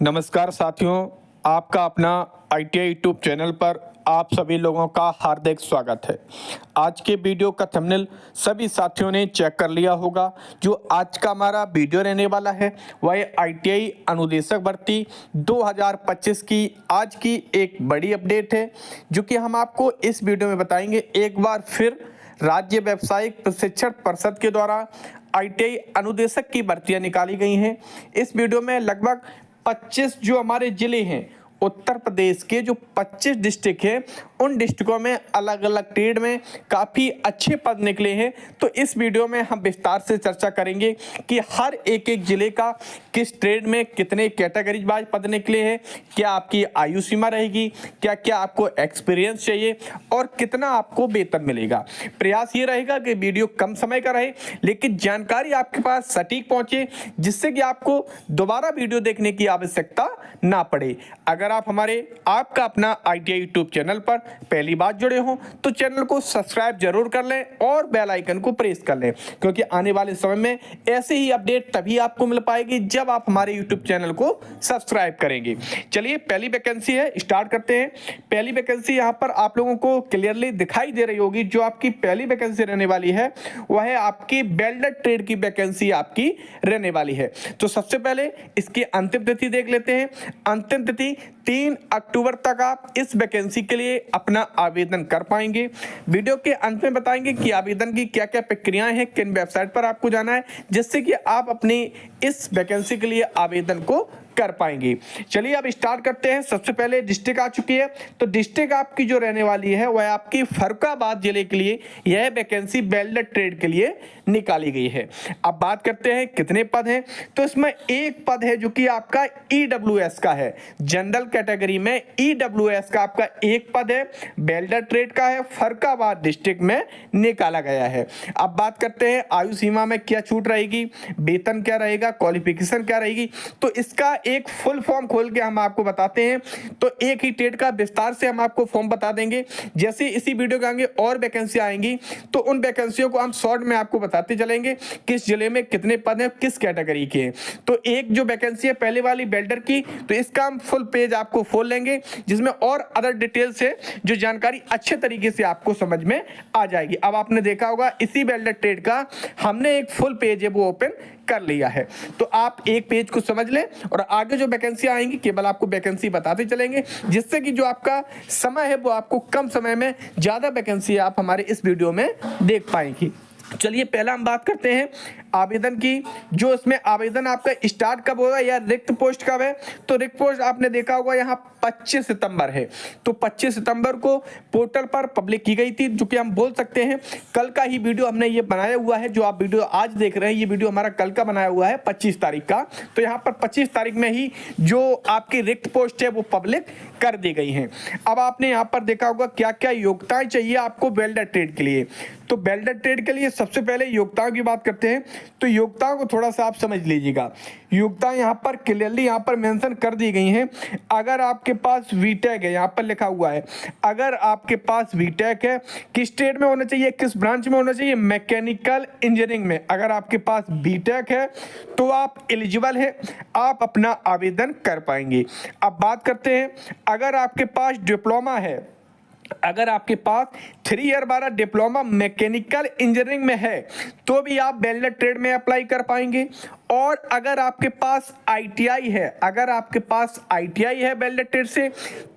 नमस्कार साथियों, आपका अपना ITI यूट्यूब चैनल पर आप सभी लोगों का हार्दिक स्वागत है। आज के वीडियो का थंबनेल सभी साथियों ने चेक कर लिया होगा। जो आज का हमारा वीडियो रहने वाला है वह ITI अनुदेशक भर्ती 2025 की आज की एक बड़ी अपडेट है, जो कि हम आपको इस वीडियो में बताएंगे। एक बार फिर राज्य व्यावसायिक प्रशिक्षण परिषद के द्वारा ITI अनुदेशक की भर्तियां निकाली गई हैं। इस वीडियो में लगभग 25 जो हमारे जिले हैं उत्तर प्रदेश के, जो 25 डिस्ट्रिक्ट हैं, उन डिस्ट्रिक्टों में अलग अलग ट्रेड में काफ़ी अच्छे पद निकले हैं। तो इस वीडियो में हम विस्तार से चर्चा करेंगे कि हर एक एक जिले का किस ट्रेड में कितने कैटेगरी वाइज पद निकले हैं, क्या आपकी आयु सीमा रहेगी, क्या क्या आपको एक्सपीरियंस चाहिए और कितना आपको वेतन मिलेगा। प्रयास ये रहेगा कि वीडियो कम समय का रहे लेकिन जानकारी आपके पास सटीक पहुंचे, जिससे कि आपको दोबारा वीडियो देखने की आवश्यकता ना पड़े। अगर आप आपका अपना ITI यूट्यूब चैनल पर पहली बार जुड़े हो तो चैनल को सब्सक्राइब जरूर कर लें और बेल आइकन को प्रेस कर लें, क्योंकि आने वाले समय में ऐसे ही अपडेट तभी आपको मिल पाएगी जब आप हमारे यूट्यूब चैनल को सब्सक्राइब करेंगे। चलिए, पहली वैकेंसी है, स्टार्ट करते हैं। पहली वैकेंसी यहाँ पर आप लोगों को क्लियरली दिखाई दे रही होगी। जो आपकी पहली वैकेंसी रहने वाली है वह है आपकी वेल्डर ट्रेड की वैकेंसी आपकी रहने वाली है। तो सबसे पहले इसकी अंतिम तिथि देख लेते हैं। अंतिम तिथि 3 अक्टूबर तक आप इस वैकेंसी के लिए अपना आवेदन कर पाएंगे। वीडियो के अंत में बताएंगे कि आवेदन की क्या क्या प्रक्रियाएं हैं, किन वेबसाइट पर आपको जाना है, जिससे कि आप अपनी इस वैकेंसी के लिए आवेदन को कर पाएंगे। चलिए अब स्टार्ट करते हैं। सबसे पहले डिस्ट्रिक्ट आ चुकी है, तो डिस्ट्रिक्ट आपकी जो रहने वाली है वह आपकी फर्रुखाबाद जिले के लिए यह वैकेंसी वेल्डर ट्रेड के लिए निकाली गई है। अब बात करते हैं कितने पद हैं, तो इसमें एक पद है जो कि आपका EWS का है। जनरल कैटेगरी में EWS का आपका एक पद है, वेल्डर ट्रेड का है, फर्रुखाबाद डिस्ट्रिक्ट में निकाला गया है। अब बात करते हैं आयु सीमा में क्या छूट रहेगी, वेतन क्या रहेगा, क्वालिफिकेशन क्या रहेगी। तो इसका एक फुल फॉर्म खोल के हम आपको बताते हैं। तो एक ही ट्रेड का विस्तार से हम आपको फॉर्म बता देंगे। जैसे इसी वीडियो के आगे और वैकेंसी आएंगी तो उन वैकेंसियों को हम शॉर्ट में आपको बताते चलेंगे, किस जिले में कितने पद हैं, किस कैटेगरी के हैं। तो एक जो वैकेंसी है पहले वाली वेल्डर की, तो इसका हम फुल पेज आपको खोल लेंगे, जिसमें और अदर डिटेल्स है जो जानकारी अच्छे तरीके से आपको समझ में आ जाएगी। अब आपने देखा होगा इसी वेल्डर ट्रेड का हमने एक फुल पेज है वो ओपन कर लिया है। तो आप एक पेज को समझ लें और आगे जो वैकेंसी आएंगी केवल आपको वैकेंसी बताते चलेंगे, जिससे कि जो आपका समय है वो आपको कम समय में ज्यादा वैकेंसी आप हमारे इस वीडियो में देख पाएंगे। चलिए पहला हम बात करते हैं आवेदन की। जो इसमें आवेदन आपका स्टार्ट कब होगा या रिक्त पोस्ट कब है, तो रिक्त पोस्ट आपने देखा होगा यहाँ 25 सितंबर है। तो 25 सितंबर को पोर्टल पर पब्लिक की गई थी, जो कि हम बोल सकते हैं कल का ही वीडियो हमने ये बनाया हुआ है। जो आप वीडियो आज देख रहे हैं ये वीडियो हमारा कल का बनाया हुआ है 25 तारीख का। तो यहाँ पर 25 तारीख में ही जो आपकी रिक्त पोस्ट है वो पब्लिक कर दी गई है। अब आपने यहाँ पर देखा होगा क्या क्या योग्यताएं चाहिए आपको वेल्डर ट्रेड के लिए। तो वेल्डर ट्रेड के लिए सबसे पहले योग्यताओं की बात करते हैं। तो योग्यताओं को थोड़ा सा आप समझ लीजिएगा। योग्यताएं यहाँ पर क्लियरली यहाँ पर मेंशन कर दी गई हैं। अगर आपके पास बीटेक है, यहाँ पर लिखा हुआ है, अगर आपके पास बीटेक है, किस ट्रेड में होना चाहिए, किस ब्रांच में होना चाहिए, मैकेनिकल इंजीनियरिंग में। अगर आपके पास बीटेक है तो आप एलिजिबल है, आप अपना आवेदन कर पाएंगे। अब बात करते हैं अगर आपके पास डिप्लोमा है, अगर आपके पास 3 ईयर वाला डिप्लोमा मैकेनिकल इंजीनियरिंग में है तो भी आप वेल्डर ट्रेड में अप्लाई कर पाएंगे। और अगर आपके पास ITI है, अगर आपके पास ITI है वेल्डर ट्रेड से,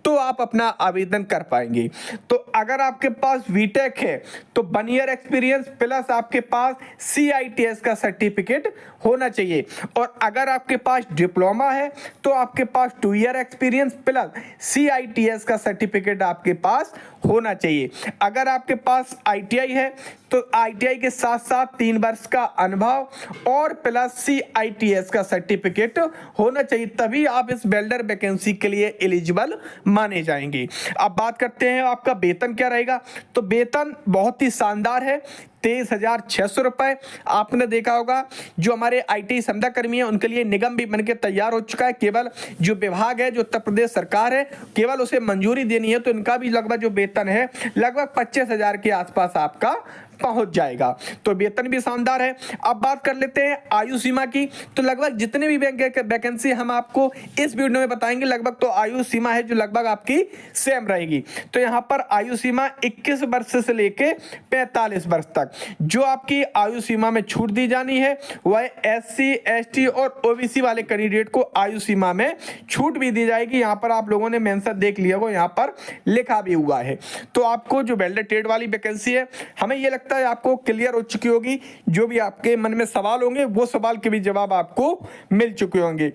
तो आप अपना आवेदन कर पाएंगे। तो अगर आपके पास बीटेक है तो 1 ईयर एक्सपीरियंस प्लस आपके पास CITS का सर्टिफिकेट होना चाहिए। और अगर आपके पास डिप्लोमा है तो आपके पास 2 ईयर एक्सपीरियंस प्लस CITS का सर्टिफिकेट आपके पास होना चाहिए। अगर आपके पास ITI है तो ITI के साथ साथ 3 वर्ष का अनुभव और प्लस CITS का सर्टिफिकेट होना चाहिए, तभी आप इस वेल्डर वैकेंसी के लिए एलिजिबल माने जाएंगे। अब बात करते हैं आपका वेतन क्या रहेगा। तो वेतन बहुत ही शानदार है, 23,600 रुपये। आपने देखा होगा जो हमारे IT संविदा कर्मी हैं उनके लिए निगम भी बनके तैयार हो चुका है। केवल जो विभाग है, जो उत्तर प्रदेश सरकार है, केवल उसे मंजूरी देनी है, तो इनका भी लगभग जो वेतन है लगभग 25,000 के आसपास आपका पहुंच जाएगा। तो वेतन भी शानदार है। अब बात कर लेते हैं आयु सीमा की। तो लगभग जितने भी वैकेंसी हम आपको इस वीडियो में बताएंगे, लगभग तो आयु सीमा है जो लगभग आपकी सेम रहेगी। तो यहाँ पर आयु सीमा 21 वर्ष से लेके 45 वर्ष तक जो आपकी आयु सीमा में छूट दी जानी है, वह SC ST और OBC वाले कैंडिडेट को आयु सीमा में छूट भी दी जाएगी। यहाँ पर आप लोगों ने मेंशन देख लिया होगा, यहाँ पर लिखा भी हुआ है। तो आपको जो वेल्डर ट्रेड वाली वैकेंसी है, हमें यह लगता है आपको क्लियर हो चुकी होगी। जो भी आपके मन में सवाल होंगे वो सवाल के भी जवाब आपको मिल चुके होंगे।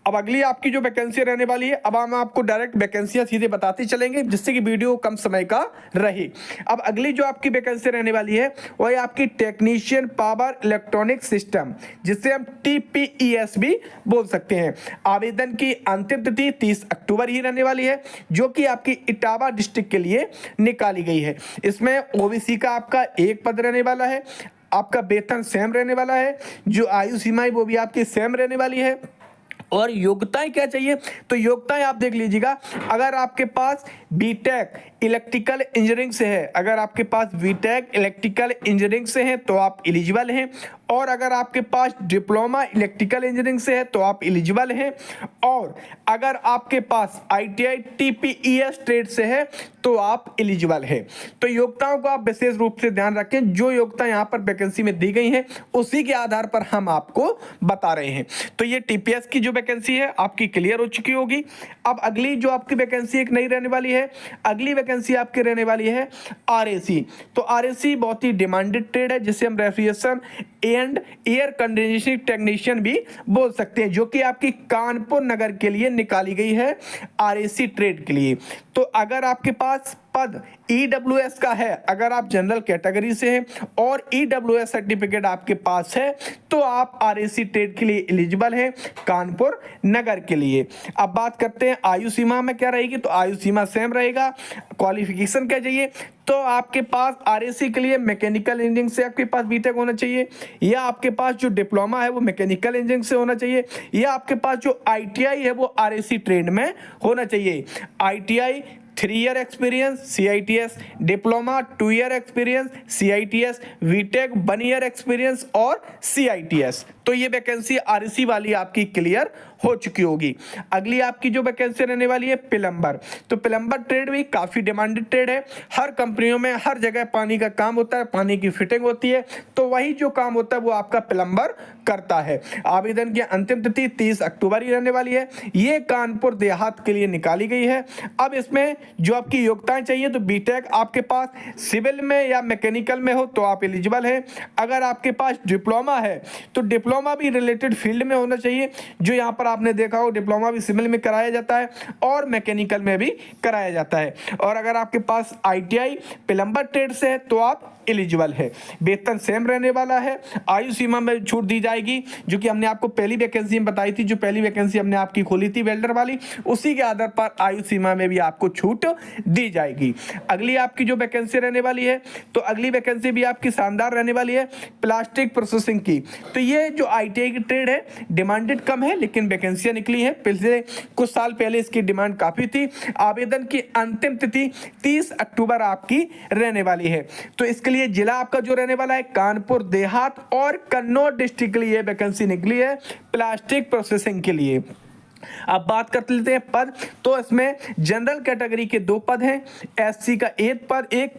अब अगली आपकी जो वैकेंसी रहने वाली है, अब हम आपको डायरेक्ट वैकेंसियां सीधे बताते चलेंगे जिससे कि वीडियो कम समय का रहे। अब अगली जो आपकी वैकेंसी रहने वाली है वह है आपकी टेक्नीशियन पावर इलेक्ट्रॉनिक सिस्टम, जिससे हम TPES भी बोल सकते हैं। आवेदन की अंतिम तिथि 30 अक्टूबर ही रहने वाली है, जो कि आपकी इटावा डिस्ट्रिक्ट के लिए निकाली गई है। इसमें OBC का आपका एक पद रहने वाला है, आपका वेतन सेम रहने वाला है, जो आयु सीमा है वो भी आपकी सेम रहने वाली है। और योग्यताएं क्या चाहिए, तो योग्यताएं आप देख लीजिएगा। अगर आपके पास बीटेक इलेक्ट्रिकल इंजीनियरिंग से है, अगर आपके पास बीटेक इलेक्ट्रिकल इंजीनियरिंग से है तो आप एलिजिबल हैं। और अगर आपके पास डिप्लोमा इलेक्ट्रिकल इंजीनियरिंग से है तो आप एलिजिबल हैं। और अगर आपके पास ITI TPES ट्रेड से है तो आप एलिजिबल हैं। तो योग्यताओं को आप विशेष रूप से ध्यान रखें। जो योग्यता यहाँ पर वैकेंसी में दी गई हैं उसी के आधार पर हम आपको बता रहे हैं। तो ये TPS की जो वैकेंसी है आपकी क्लियर हो चुकी होगी। अब अगली जो आपकी वैकेंसी एक नई रहने वाली है, अगली वैकेंसी आपकी रहने वाली है RAC। तो RAC बहुत ही डिमांडेड ट्रेड है, जिसे हम refrigeration and air conditioning technician भी बोल सकते हैं, जो कि आपकी कानपुर नगर के लिए निकाली गई है RAC ट्रेड के लिए। तो अगर आपके पास पद EWS का है, अगर आप जनरल कैटेगरी से हैं और EWS सर्टिफिकेट आपके पास है तो आप RAC ट्रेड के लिए एलिजिबल हैं कानपुर नगर के लिए। अब बात करते हैं आयु सीमा में क्या रहेगी, तो आयु सीमा सेम रहेगा। क्वालिफिकेशन क्या चाहिए, तो आपके पास RAC के लिए मैकेनिकल इंजीनियरिंग से आपके पास बीटेक होना चाहिए, या आपके पास जो डिप्लोमा है वो मैकेनिकल इंजीनियरिंग से होना चाहिए, या आपके पास जो ITI है वो RAC ट्रेड में होना चाहिए। ITI 3 year experience CITS, diploma 2 year experience CITS, BTech 1 year experience और CITS। तो ये वैकेंसी RAC वाली आपकी क्लियर हो चुकी होगी। अगली आपकी जो वैकेंसी रहने वाली है प्लम्बर। तो प्लम्बर ट्रेड भी काफ़ी डिमांडेड ट्रेड है। हर कंपनियों में हर जगह पानी का काम होता है, पानी की फिटिंग होती है, तो वही जो काम होता है वो आपका प्लम्बर करता है। आवेदन की अंतिम तिथि 30 अक्टूबर ही रहने वाली है। ये कानपुर देहात के लिए निकाली गई है। अब इसमें जो आपकी योग्यताएं चाहिए, तो बीटेक आपके पास सिविल में या मैकेनिकल में हो तो आप एलिजिबल हैं। अगर आपके पास डिप्लोमा है तो डिप्लोमा भी रिलेटेड फील्ड में होना चाहिए, जो यहाँ पर आपने देखा हो डिप्लोमा भी सिविल में कराया जाता है और मैकेनिकल में भी कराया जाता है। और अगर आपके पास ITI प्लम्बर ट्रेड से है तो आप एलिजिबल है। वेतन सेम रहने वाला है। आयु सीमा में छूट दी जाएगी, जो कि हमने आपको पहली वैकेंसी में बताई थी। जो पहली वैकेंसी हमने आपकी खोली थी वेल्डर वाली, उसी के आधार पर आयु सीमा में भी आपको छूट दी जाएगी। अगली आपकी जो वैकेंसी रहने वाली है, तो अगली वैकेंसी भी आपकी शानदार रहने वाली है प्लास्टिक प्रोसेसिंग की। तो ये जो ITI की ट्रेड है डिमांडेड कम है, लेकिन वैकेंसियां निकली हैं। पिछले कुछ साल पहले इसकी डिमांड काफी थी। आवेदन की अंतिम तिथि 30 अक्टूबर आपकी रहने वाली है। तो इसके लिए जिला आपका जो रहने वाला है कानपुर देहात और कन्नौज डिस्ट्रिक्ट के लिए वैकेंसी निकली है प्लास्टिक प्रोसेसिंग के लिए। अब बात कर लेते हैं पद। तो इसमें जनरल कैटेगरी के 2 पद हैं, SC का एक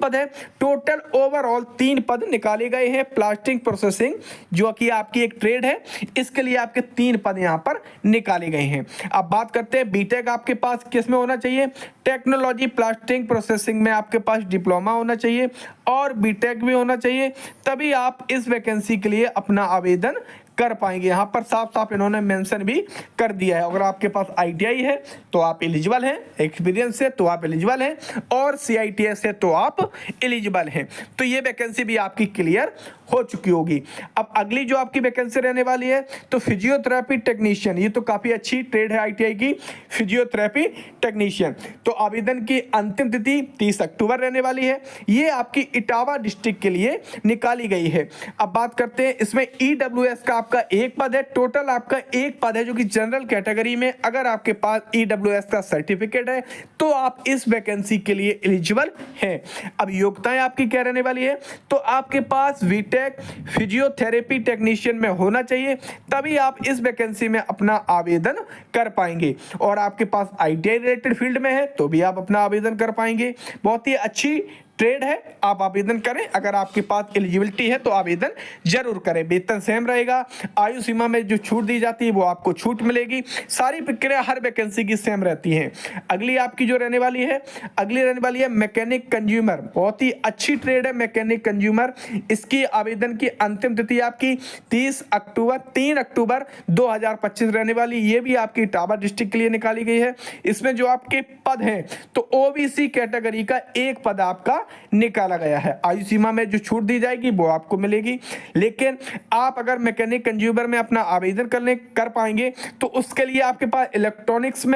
पद है। टोटल ओवरऑल 3 पद निकाले गए हैं। प्लास्टिक प्रोसेसिंग जो कि आपकी एक ट्रेड है, इसके लिए आपके 3 पद यहां पर निकाले गए हैं। अब बात करते हैं बीटेक आपके पास किस में होना चाहिए, टेक्नोलॉजी प्लास्टिक प्रोसेसिंग में आपके पास डिप्लोमा होना चाहिए और बीटेक भी होना चाहिए, तभी आप इस वैकेंसी के लिए अपना आवेदन कर पाएंगे। यहाँ पर साफ साफ इन्होंने मेंशन भी कर दिया है। अगर आपके पास ITI है तो आप एलिजिबल हैं, एक्सपीरियंस है तो आप एलिजिबल हैं, और CITS है तो आप एलिजिबल हैं। तो ये वैकेंसी भी आपकी क्लियर हो चुकी होगी। अब अगली जो आपकी वैकेंसी रहने वाली है तो फिजियोथेरेपी टेक्नीशियन, ये तो काफ़ी अच्छी ट्रेड है ITI की, फिजियोथेरेपी टेक्नीशियन। तो आवेदन की अंतिम तिथि 30 अक्टूबर रहने वाली है। ये आपकी इटावा डिस्ट्रिक्ट के लिए निकाली गई है। अब बात करते हैं, इसमें EWS का आपका एक पद है, टोटल आपका एक पद है जो कि जनरल कैटेगरी में अगर आपके पास EWS का सर्टिफिकेट है तो आप इस वैकेंसी के लिए एलिजिबल हैं। अब योग्यताएं आपकी क्या रहने वाली है, तो आपके पास बीटेक फिजियोथेरेपी टेक्नीशियन में होना चाहिए, तभी आप इस वैकेंसी में अपना आवेदन कर पाएंगे। और आपके पास ITI रिलेटेड फील्ड में है तो भी आप अपना आवेदन कर पाएंगे। बहुत ही अच्छी ट्रेड है, आप आवेदन करें। अगर आपके पास एलिजिबिलिटी है तो आवेदन जरूर करें। वेतन सेम रहेगा, आयु सीमा में जो छूट दी जाती है वो आपको छूट मिलेगी। सारी प्रक्रिया हर वैकेंसी की सेम रहती है। अगली आपकी जो रहने वाली है, अगली रहने वाली है मैकेनिक कंज्यूमर। बहुत ही अच्छी ट्रेड है मैकेनिक कंज्यूमर। इसकी आवेदन की अंतिम तिथि आपकी 3 अक्टूबर 2025 रहने वाली। ये भी आपकी इटावा डिस्ट्रिक्ट के लिए निकाली गई है। इसमें जो आपके पद हैं तो OBC कैटेगरी का एक पद आपका निकाला गया है। आयु सीमा में जो छूट दी जाएगी वो आपको मिलेगी। लेकिन आप अगर मैकेनिक कंज्यूमर में अपना आवेदन कर पाएंगे तो उसके लिए आपके पास इलेक्ट्रॉनिक्स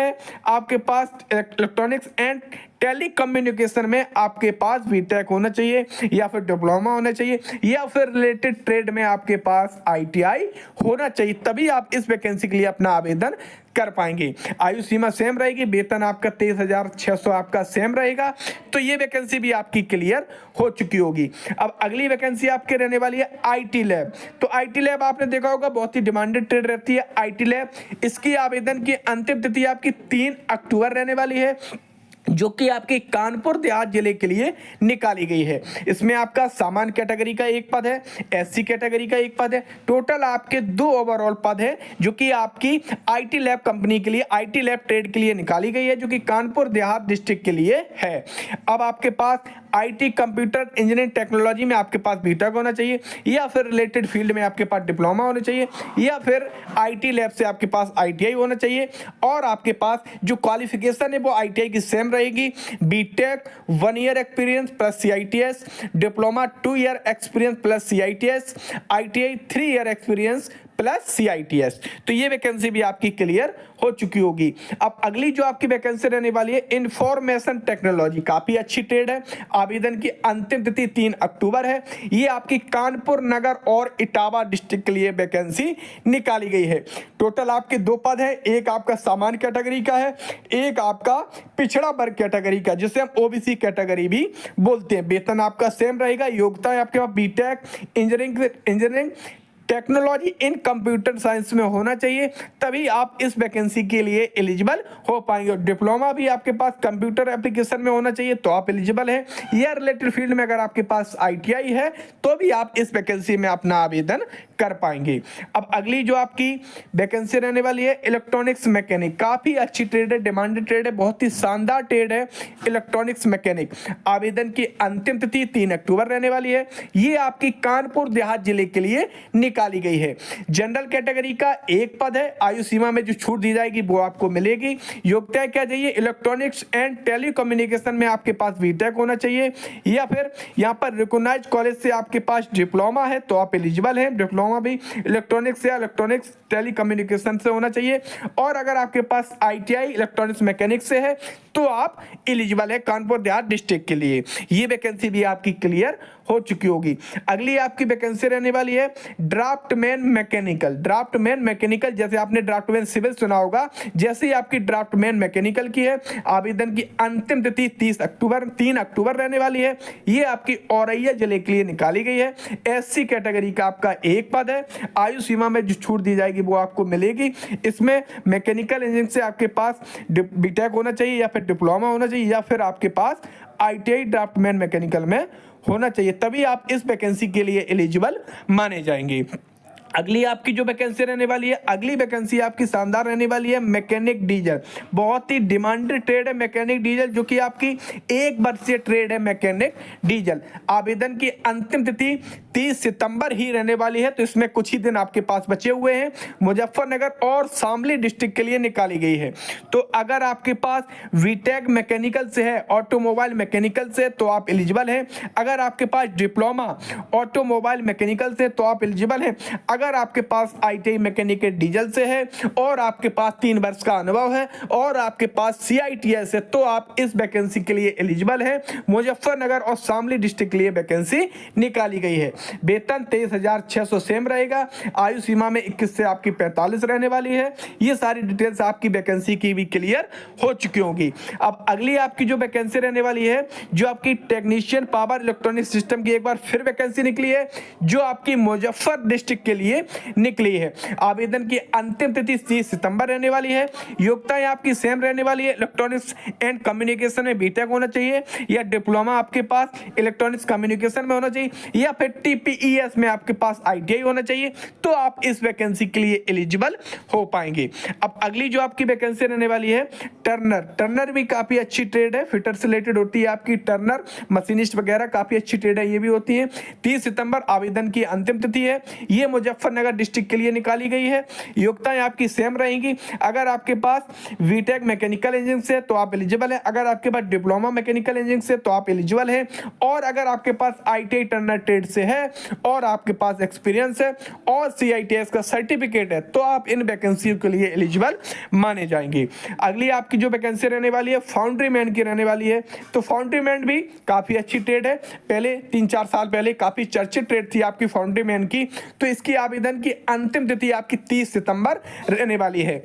एंड टेली कम्युनिकेशन में आपके पास बीटेक होना चाहिए, या फिर डिप्लोमा होना चाहिए, या फिर रिलेटेड ट्रेड में आपके पास ITI होना चाहिए, तभी आप इस वैकेंसी के लिए अपना आवेदन कर पाएंगे। आयु सीमा सेम रहेगी, वेतन आपका 23,600 आपका सेम रहेगा। तो ये वैकेंसी भी आपकी क्लियर हो चुकी होगी। अब अगली वैकेंसी आपके रहने वाली है IT लैब। तो IT लैब आपने देखा होगा बहुत ही डिमांडेड ट्रेड रहती है IT लैब। इसकी आवेदन की अंतिम तिथि आपकी 3 अक्टूबर रहने वाली है, जो कि आपके कानपुर देहात जिले के लिए निकाली गई है। इसमें आपका सामान्य कैटेगरी का एक पद है, SC कैटेगरी का एक पद है। टोटल आपके 2 ओवरऑल पद है जो कि आपकी IT लैब कंपनी के लिए, IT लैब ट्रेड के लिए निकाली गई है, जो कि कानपुर देहात डिस्ट्रिक्ट के लिए है। अब आपके पास IT कंप्यूटर इंजीनियरिंग टेक्नोलॉजी में आपके पास बीटेक होना चाहिए, या फिर रिलेटेड फील्ड में आपके पास डिप्लोमा होना चाहिए, या फिर IT लैब से आपके पास ITI होना चाहिए। और आपके पास जो क्वालिफिकेशन है वो ITI की सेम रहेगी। BTech 1 year experience plus CITS, diploma 2 year experience plus CITS, ITI 3 year experience plus CITS। तो ये वैकेंसी भी आपकी क्लियर हो चुकी होगी। अब अगली जो आपकी वैकेंसी रहने वाली है इंफॉर्मेशन टेक्नोलॉजी, काफी अच्छी ट्रेड है। आवेदन की अंतिम तिथि 3 अक्टूबर है। ये आपकी कानपुर नगर और इटावा डिस्ट्रिक्ट के लिए वैकेंसी निकाली गई है। टोटल आपके 2 पद है, एक आपका सामान्य कैटेगरी का है, एक आपका पिछड़ा वर्ग कैटेगरी का, जिसे हम OBC कैटेगरी भी बोलते हैं। वेतन आपका सेम रहेगा। योग्यता है आपके पास B Tech engineering technology in computer science में होना चाहिए, तभी आप इस वैकेंसी के लिए एलिजिबल हो पाएंगे। और डिप्लोमा भी आपके पास कंप्यूटर एप्लीकेशन में होना चाहिए तो आप एलिजिबल हैं, या रिलेटेड फील्ड में अगर आपके पास ITI है तो भी आप इस वैकेंसी में अपना आवेदन कर पाएंगे। अब अगली जो आपकी वैकेंसी रहने वाली है इलेक्ट्रॉनिक्स मैकेनिक, काफी अच्छी ट्रेड है, डिमांडेड ट्रेड है, बहुत ही शानदार ट्रेड है इलेक्ट्रॉनिक्स मैकेनिक। आवेदन की अंतिम तिथि 3 अक्टूबर रहने वाली है। ये आपकी कानपुर देहात जिले के लिए निकाली गई है। जनरल कैटेगरी का एक पद है। आयु सीमा में जो छूट दी जाएगी वो आपको मिलेगी। योग्यता क्या चाहिए, इलेक्ट्रॉनिक्स एंड टेलीकम्युनिकेशन में आपके पास बीटेक होना चाहिए, या फिर यहाँ पर रिकॉग्नाइज्ड कॉलेज से आपके पास डिप्लोमा है तो आप एलिजिबल हैं। डिप्लोमा भी इलेक्ट्रॉनिक्स या इलेक्ट्रॉनिक्स टेलीकम्युनिकेशन से होना चाहिए। और अगर आपके पास ITI इलेक्ट्रॉनिक्स मैकेनिक से है तो आप एलिजिबल है कानपुर देहात डिस्ट्रिक्ट के लिए। ये वैकेंसी भी आपकी क्लियर हो चुकी होगी। अगली आपकी वैकेंसी रहने वाली है ड्राफ्टमैन मैकेनिकल। जैसे आपने ड्राफ्टमैन सिविल सुना होगा, जैसे ही आपकी ड्राफ्टमैन मैकेनिकल की है, आवेदन की अंतिम तिथि 3 अक्टूबर रहने वाली है। ये आपकी औरैया जिले के लिए निकाली गई है। SC कैटेगरी का आपका एक पद है। आयु सीमा में जो छूट दी जाएगी वो आपको मिलेगी। इसमें मैकेनिकल इंजीनियरिंग से आपके पास बीटेक होना चाहिए, या फिर डिप्लोमा होना चाहिए, या फिर आपके पास ITI ड्राफ्टमैन मैकेनिकल में होना चाहिए, तभी आप इस वैकेंसी के लिए एलिजिबल माने जाएंगे। अगली आपकी जो वैकेंसी रहने वाली है, अगली वैकेंसी आपकी शानदार रहने वाली है मैकेनिक डीजल। बहुत ही डिमांडेड ट्रेड है मैकेनिक डीजल, जो कि आपकी 1 वर्षीय ट्रेड है मैकेनिक डीजल। आवेदन की अंतिम तिथि 30 सितंबर ही रहने वाली है, तो इसमें कुछ ही दिन आपके पास बचे हुए हैं। मुजफ्फरनगर और शामली डिस्ट्रिक्ट के लिए निकाली गई है। तो अगर आपके पास बीटेक मैकेनिकल से है, ऑटोमोबाइल मैकेनिकल से, तो आप एलिजिबल हैं। अगर आपके पास डिप्लोमा ऑटोमोबाइल मैकेनिकल से तो आप एलिजिबल हैं। अगर आपके पास आईटीआई मैकेनिकल डीजल से है और आपके पास 3 वर्ष का अनुभव है और आपके पास सीआईटीएस है, तो आप इस वैकेंसी के लिए एलिजिबल हैं। मुजफ्फरनगर और शामली डिस्ट्रिक्ट के लिए वैकेंसी निकाली गई है। वेतन 23,600 सेम रहेगा। आयु सीमा में 21 से आपकी 45 रहने वाली है। ये सारी डिटेल्स आपकी वैकेंसी की भी क्लियर हो चुकी होंगी। अब अगली आपकी जो वैकेंसी रहने वाली है, जो आपकी टेक्नीशियन पावर इलेक्ट्रॉनिक सिस्टम की एक बार फिर वैकेंसी निकली है, जो आपकी मुजफ्फर डिस्ट्रिक्ट के लिए निकली है। आवेदन की अंतिम तिथि 30 सितंबर रहने वाली है। योग्यताएं आपकी सेम रहने वाली है। इलेक्ट्रॉनिक्स एंड कम्युनिकेशन में बीटेक होना चाहिए या डिप्लोमा आपके पास इलेक्ट्रॉनिक्स कम्युनिकेशन में होना चाहिए या फिर टीपीईएस में आपके पास आईटीआई होना चाहिए, तो आप इस वैकेंसी के लिए एलिजिबल हो पाएंगे। अब अगली जो आपकी वैकेंसी रहने वाली है, टर्नर भी काफी अच्छी ट्रेड है, फिटर से रिलेटेड होती है आपकी टर्नर, मशीनिस्ट वगैरह काफी अच्छी ट्रेड है, ये भी होती है। 30 सितंबर आवेदन की अंतिम तिथि है। ये मुजफ्फरनगर डिस्ट्रिक्ट के लिए निकाली गई है। योग्यताएं आपकी सेम रहेंगी। अगर आपके पास बीटेक मैकेनिकल इंजीनियरिंग से तो आप एलिजिबल हैं। अगर आपके पास डिप्लोमा मैकेनिकल इंजीनियरिंग से तो आप एलिजिबल हैं। और अगर आपके पास आईटीआई टर्नर ट्रेड से है और आपके पास एक्सपीरियंस है और सीआईटीएस का सर्टिफिकेट है, तो आप इन वैकेंसियों के लिए एलिजिबल माने जाएंगे। अगली आपकी जो वैकेंसी रहने वाली है, फाउंड्री मैन की रहने वाली है। तो फाउंड्री मैन भी काफी अच्छी ट्रेड है। पहले 3-4 साल पहले काफी चर्चित ट्रेड थी आपकी फाउंड्री मैन की। तो इसकी आवेदन की अंतिम तिथि आपकी 30 सितंबर रहने वाली है।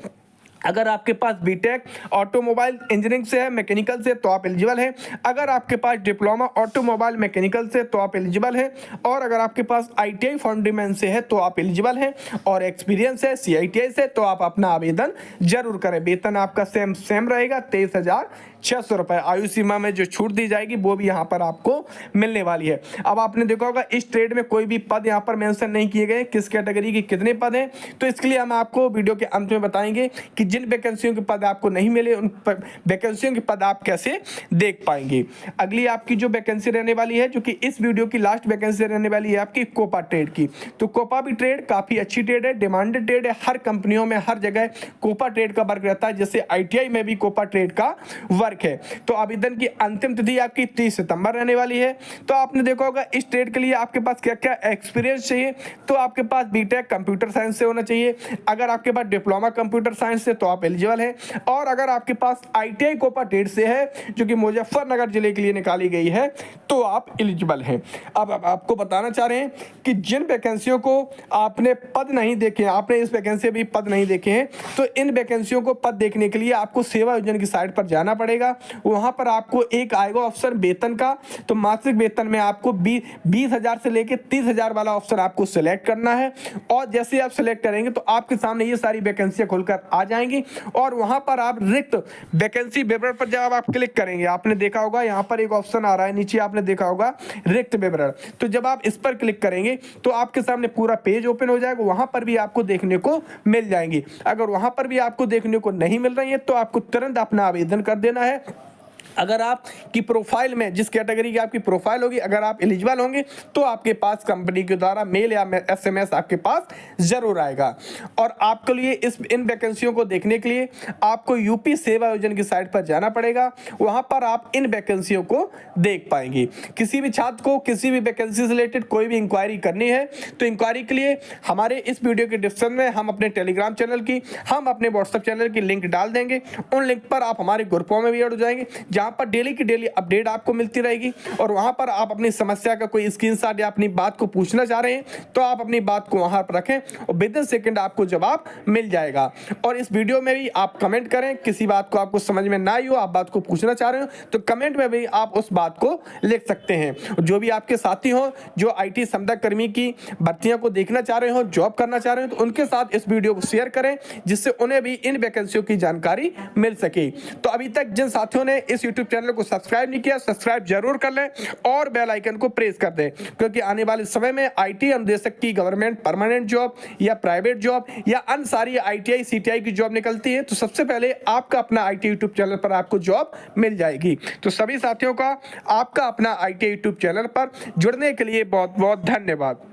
अगर आपके पास बीटेक ऑटोमोबाइल इंजीनियरिंग से है, मैकेनिकल से, तो आप एलिजिबल हैं। अगर आपके पास डिप्लोमा ऑटोमोबाइल मैकेनिकल से तो आप एलिजिबल हैं। और अगर आपके पास आईटीआई फाउंड्रीमैन से है तो आप एलिजिबल हैं। और एक्सपीरियंस है सीआईटीआई से, तो आप अपना आवेदन जरूर करें। वेतन आपका सेम रहेगा 23,600 रुपए। आयु सीमा में जो छूट दी जाएगी वो भी यहाँ पर आपको मिलने वाली है। अब आपने देखा होगा इस ट्रेड में कोई भी पद यहाँ पर मेंशन नहीं किए गए, किस कैटेगरी के कितने पद हैं। तो इसके लिए हम आपको वीडियो के अंत में बताएंगे कि जिन वैकेंसियों के पद आपको नहीं मिले उन वैकेंसियों के पद आप कैसे देख पाएंगे। अगली आपकी जो वैकेंसी रहने वाली है, जो कि इस वीडियो की लास्ट वैकेंसी रहने वाली है आपकी कोपा ट्रेड की। तो कोपा भी ट्रेड काफी अच्छी ट्रेड है, डिमांडेड ट्रेड है। हर कंपनियों में हर जगह कोपा ट्रेड का वर्क रहता है, जैसे आईटीआई में भी कोपा ट्रेड का वर्क है। तो आवेदन की अंतिम तिथि आपकी 30 सितंबर रहने वाली है। तो आपने देखा होगा इस ट्रेड के लिए आपके पास क्या क्या एक्सपीरियंस चाहिए। तो आपके पास बीटेक कंप्यूटर साइंस से होना चाहिए। अगर आपके पास डिप्लोमा कंप्यूटर साइंस से तो आप एलिजिबल है। और अगर आपके पास आईटीआई कोपा ट्रेड से है, जो कि मुजफ्फरनगर जिले के लिए निकाली गई है, तो आप एलिजिबल हैं। अब आपको बताना चाह रहे हैं कि जिन वैकेंसियों को आपने पद नहीं देखे, आपने इस वैकेंसी भी पद नहीं देखे हैं, तो इन वैकेंसियों को पद देखने के लिए आपको सेवा योजना की साइट पर जाना पड़ेगा। वहां पर आपको एक आएगा ऑप्शन वेतन का। तो मासिक वेतन में आपको 20,000 से लेकर 30,000 वाला ऑप्शन आपको सिलेक्ट करना है। और जैसे आप सिलेक्ट करेंगे तो आपके सामने ये सारी वैकेंसियां खुलकर आ जाएंगी। और वहां पर आप रिक्त वैकेंसी विवरण पर जब आप क्लिक करेंगे, आपने देखा होगा यहाँ पर एक ऑप्शन आ रहा है नीचे, आपने देखा होगा रिक्त विवरण। तो जब आप इस पर क्लिक करेंगे तो आपके सामने पूरा पेज ओपन हो जाएगा। वहां पर भी आपको देखने को मिल जाएंगी। अगर वहां पर भी आपको देखने को नहीं मिल रही है तो आपको तुरंत अपना आवेदन कर देना है। अगर आपकी प्रोफाइल में जिस कैटेगरी की आपकी प्रोफाइल होगी, अगर आप एलिजिबल होंगे तो आपके पास कंपनी के द्वारा मेल या एसएमएस आपके पास जरूर आएगा। और आपके लिए इन वैकेंसियों को देखने के लिए आपको यूपी सेवा योजना की साइट पर जाना पड़ेगा। वहां पर आप इन वैकेंसियों को देख पाएंगे। किसी भी छात्र को किसी भी वैकेंसी से रिलेटेड कोई भी इंक्वायरी करनी है तो इंक्वायरी के लिए हमारे इस वीडियो के डिस्क्रिप्शन में हम अपने टेलीग्राम चैनल की, हम अपने व्हाट्सएप चैनल की लिंक डाल देंगे। उन लिंक पर आप हमारे ग्रुपों में भी जुड़ जाएंगे, जहां पर डेली की डेली अपडेट आपको मिलती रहेगी। और वहां पर आप अपनी समस्या का कोई स्क्रीनशॉट या अपनी बात को पूछना चाह रहे हैं तो आप अपनी बात को वहां पर रखें और विद इन सेकंड आपको जवाब मिल जाएगा। और इस वीडियो में भी आप कमेंट करें, किसी बात को आपको समझ में ना आई हो, आप बात को पूछना चाह रहे हो तो कमेंट में भी आप उस बात को लिख सकते हैं। जो भी आपके साथी हो जो आईटी संविदा कर्मी की भर्तियों को देखना चाह रहे हो, जॉब करना चाह रहे हो, तो उनके साथ इस वीडियो को शेयर करें, जिससे उन्हें भी इन वैकेंसियों की जानकारी मिल सके। तो अभी तक जिन साथियों ने इस यूट्यूब चैनल को सब्सक्राइब नहीं किया, सब्सक्राइब जरूर कर लें और बेल आइकन को प्रेस कर दें, क्योंकि आने वाले समय में आईटी अनुदेशक की गवर्नमेंट परमानेंट जॉब या प्राइवेट जॉब या अन्य सारी आईटीआई सीटीआई की जॉब निकलती है तो सबसे पहले आपका अपना आईटी यूट्यूब चैनल पर आपको जॉब मिल जाएगी। तो सभी साथियों का आपका अपना आईटी यूट्यूब चैनल पर जुड़ने के लिए बहुत बहुत धन्यवाद।